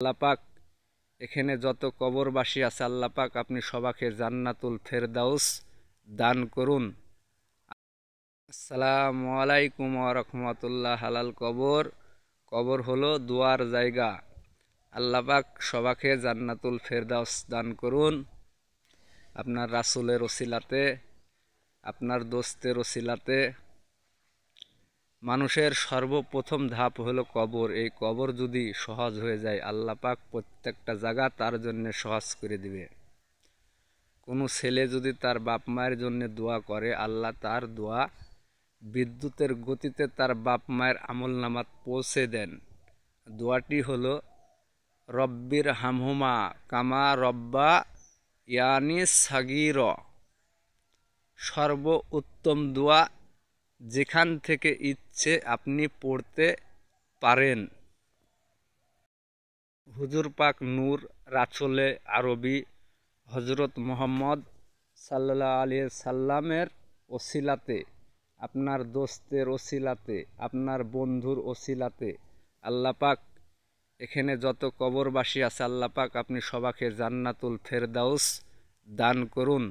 আল্লাহ পাক এখানে যত কবরবাসী আছে আল্লাহ পাক আপনি সবাকে জান্নাতুল ফেরদাউস দান করুন। আসসালামু আলাইকুম ওয়া রাহমাতুল্লাহ। হালাল কবর হলো দোয়ার জায়গা। আল্লাহ পাক সবাকে জান্নাতুল ফেরদাউস দান করুন। আপনার রাসূলের ওসিলাতে, আপনার দোস্তের ওসিলাতে। মানুষের সর্বপ্রথম ধাপ হলো কবর। এই কবর যদি সহজ হয়ে যায় আল্লাহ পাক প্রত্যেকটা জায়গা তার জন্য সহজ করে দিবে। কোনো ছেলে যদি তার বাপ মায়ের জন্য দোয়া করে আল্লাহ তার দোয়া বিদ্যুতের গতিতে তার বাপ মায়ের আমলনামাত পৌঁছে দেন। দোয়াটি হলো রব্বির হামহুমা কামা রব্বা ইয়ানি সাগীর। সর্ব উত্তম দোয়া, যেখান থেকে ইচ্ছে আপনি পড়তে পারেন। হুজুর পাক নূর রাসূলে আরবি হযরত মুহাম্মদ সাল্লাল্লাহু আলাইহি সাল্লামের ওসিলাতে, আপনার দোস্তের ওসিলাতে, আপনার বন্ধুর ওসিলাতে আল্লাহ পাক এখানে যত কবরবাসী আছে আল্লাহ পাক আপনি সবাকে জান্নাতুল ফেরদাউস দান করুন।